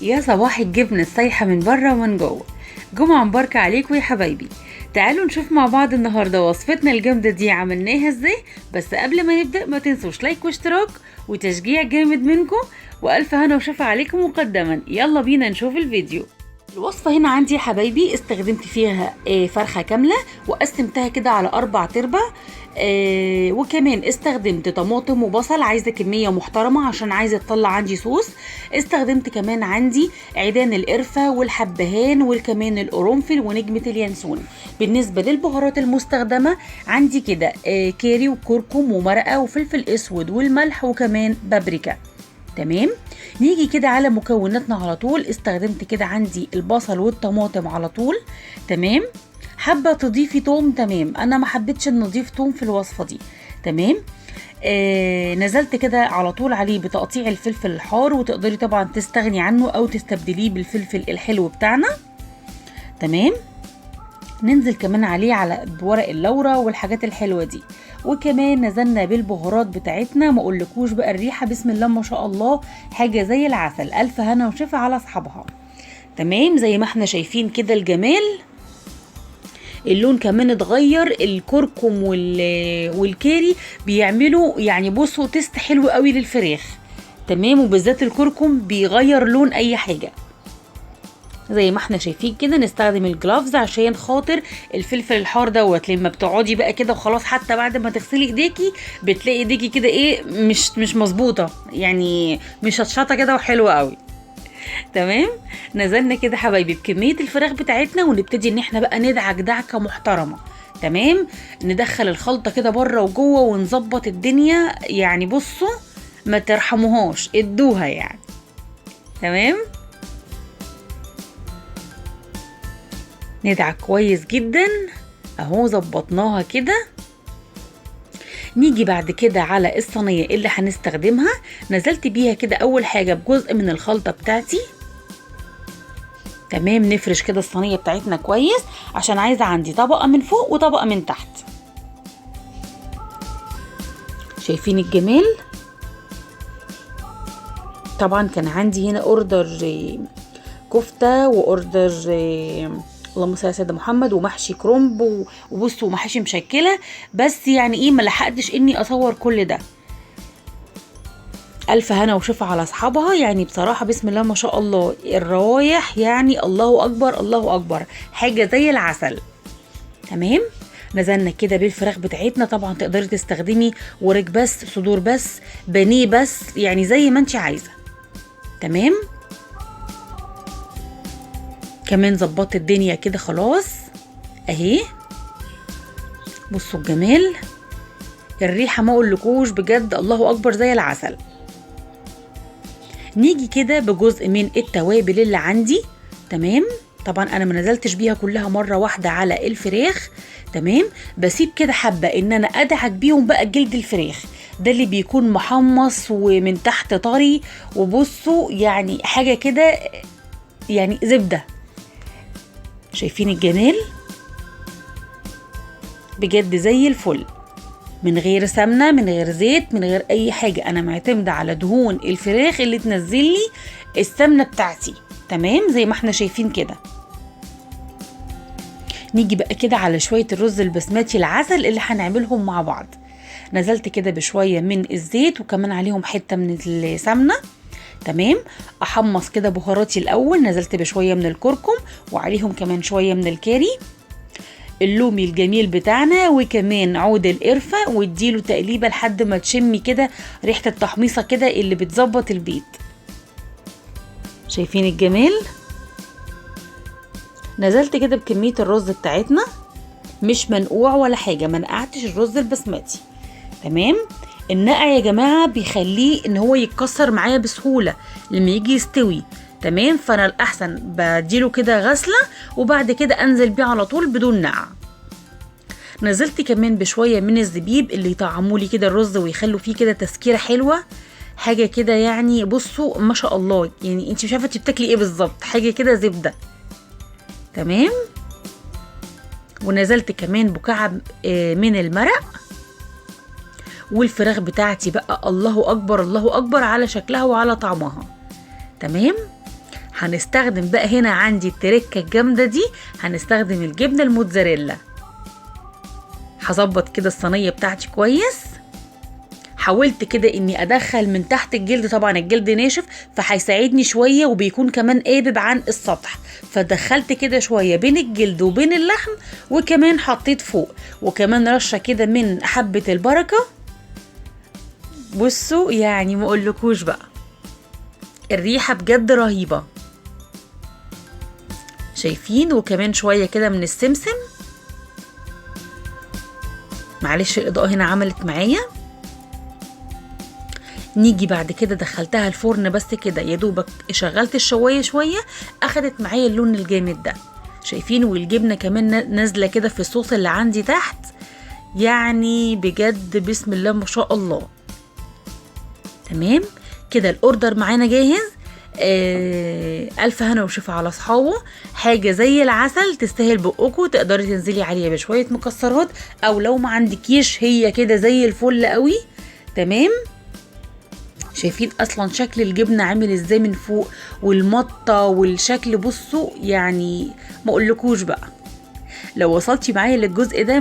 يا صباح الجبنة السايحة من بره ومن جوه. جمعة مباركة عليكم يا حبايبي. تعالوا نشوف مع بعض النهاردة وصفتنا الجامدة دي عملناها ازاي. بس قبل ما نبدأ ما تنسوش لايك واشتراك وتشجيع جامد منكم، وألف هنا وشفا عليكم مقدما. يلا بينا نشوف الفيديو. الوصفة هنا عندي يا حبايبي استخدمت فيها فرخة كاملة وقسمتها كده على 4 أرباع. وكمان استخدمت طماطم وبصل، عايزة كمية محترمة عشان عايزة تطلع عندي صوص. استخدمت كمان عندي عيدان القرفة والحبهان وكمان القرنفل ونجمة اليانسون. بالنسبة للبهارات المستخدمة عندي كده كاري وكركم ومرقة وفلفل اسود والملح وكمان بابريكا. تمام. نيجي كده على مكوناتنا على طول. استخدمت كده عندي البصل والطماطم على طول. تمام. حابه تضيفي توم، تمام، انا ما حبيتش نضيف توم في الوصفه دي. تمام. نزلت كده على طول عليه بتقطيع الفلفل الحار، وتقدري طبعا تستغني عنه او تستبدليه بالفلفل الحلو بتاعنا. تمام. ننزل كمان عليه على بورق اللورة والحاجات الحلوة دي. وكمان نزلنا بالبهارات بتاعتنا، ما اقولكوش بقى الريحة بسم الله ما شاء الله، حاجة زي العسل. ألف هنا وشفا على أصحابها. تمام. زي ما احنا شايفين كده الجمال، اللون كمان اتغير. الكركم والكاري بيعملوا يعني بصوا تيست حلو قوي للفراخ. تمام. وبالذات الكركم بيغير لون اي حاجة. زي ما احنا شايفين كده نستخدم الجلافز عشان خاطر الفلفل الحار دوت. لما بتقعدي بقى كده وخلاص، حتى بعد ما تغسلي ايديكي بتلاقي ايديكي كده ايه مش مظبوطه، يعني مش هتشطه كده وحلوه قوي. تمام. نزلنا كده حبايبي بكميه الفراخ بتاعتنا، ونبتدي ان احنا بقى ندعك دعكه محترمه. تمام. ندخل الخلطه كده بره وجوه ونظبط الدنيا، يعني بصوا ما ترحموهاش، ادوها يعني. تمام. ندعك كويس جدا اهو، ظبطناها كده. نيجي بعد كده على الصينيه اللي هنستخدمها. نزلت بيها كده اول حاجه بجزء من الخلطه بتاعتي. تمام. نفرش كده الصينيه بتاعتنا كويس عشان عايزه عندي طبقه من فوق وطبقه من تحت. شايفين الجمال؟ طبعا كان عندي هنا اوردر كفته واوردر اللهم صل على سيدنا محمد ومحشي كرنب وبصوا ومحاشي مشكله، بس يعني ايه ما لحقتش اني اصور كل ده. الف هنا وشفا على اصحابها. يعني بصراحه بسم الله ما شاء الله الروايح، يعني الله اكبر الله اكبر، حاجه زي العسل. تمام. نزلنا كده بالفراخ بتاعتنا. طبعا تقدري تستخدمي ورك بس، صدور بس، بانيه بس، يعني زي ما انت عايزه. تمام. كمان ظبطت الدنيا كده خلاص اهي. بصوا الجمال، الريحه ما اقولكوش بجد، الله اكبر زي العسل. نيجي كده بجزء من التوابل اللي عندي. تمام. طبعا انا ما نزلتش بيها كلها مره واحده على الفراخ. تمام. بسيب كده حبه ان انا ادعك بيهم بقى جلد الفراخ ده اللي بيكون محمص ومن تحت طري. وبصوا يعني حاجه كده يعني زبده. شايفين الجمال؟ بجد زي الفل، من غير سمنه من غير زيت من غير اي حاجه. انا معتمده على دهون الفراخ اللي تنزل لي السمنه بتاعتي. تمام. زي ما احنا شايفين كده. نيجي بقى كده على شويه الرز البسمتي العسل اللي هنعملهم مع بعض. نزلت كده بشويه من الزيت وكمان عليهم حته من السمنه. تمام. احمص كده بهاراتي الاول. نزلت بشويه من الكركم وعليهم كمان شويه من الكاري، اللومي الجميل بتاعنا، وكمان عود القرفة، واديله تقليبة لحد ما تشمي كده ريحة التحميصة كده اللي بتظبط البيت. شايفين الجمال؟ نزلت كده بكمية الرز بتاعتنا، مش منقوع ولا حاجة، ما نقعتش الرز البسمتي. تمام. النقع يا جماعة بيخليه ان هو يتكسر معايا بسهولة لما يجي يستوي. تمام. فانا الاحسن بديله كده غسله وبعد كده انزل بيه على طول بدون نقع. نزلت كمان بشويه من الزبيب اللي يطعموا لي كده الرز ويخلوا فيه كده تسكيره حلوه، حاجه كده يعني بصوا ما شاء الله، يعني انت مش عارفه انت بتاكلي ايه بالظبط، حاجه كده زبده. تمام. ونزلت كمان بكعب من المرق. والفراخ بتاعتي بقى الله اكبر الله اكبر على شكلها وعلى طعمها. تمام. هنستخدم بقى هنا عندي التركة الجامدة دي، هنستخدم الجبنة الموتزاريلا. هظبط كده الصينية بتاعتي كويس. حاولت كده اني ادخل من تحت الجلد، طبعا الجلد ناشف فهيساعدني شوية وبيكون كمان قابب عن السطح، فدخلت كده شوية بين الجلد وبين اللحم، وكمان حطيت فوق، وكمان رشة كده من حبة البركة. بصوا يعني ما اقولكوش بقى، الريحة بجد رهيبة. شايفين؟ وكمان شوية كده من السمسم. معلش الإضاءة هنا عملت معايا. نيجي بعد كده دخلتها الفرن بس كده يا دوبك شغلت الشواية شوية، أخدت معايا اللون الجامد ده. شايفين؟ والجبنة كمان نازلة كده في الصوص اللي عندي تحت، يعني بجد بسم الله ما شاء الله. تمام كده الأوردر معانا جاهز. ألف هنا وشفا على أصحابه. حاجة زي العسل تستاهل بقكوا. تقدري تنزلي عليها بشوية مكسرات، أو لو ما عندكيش هي كده زي الفل قوي. تمام. شايفين اصلا شكل الجبنه عامل ازاي من فوق، والمطه والشكل. بصوا يعني ما اقولكوش بقى. لو وصلتي معايا للجزء ده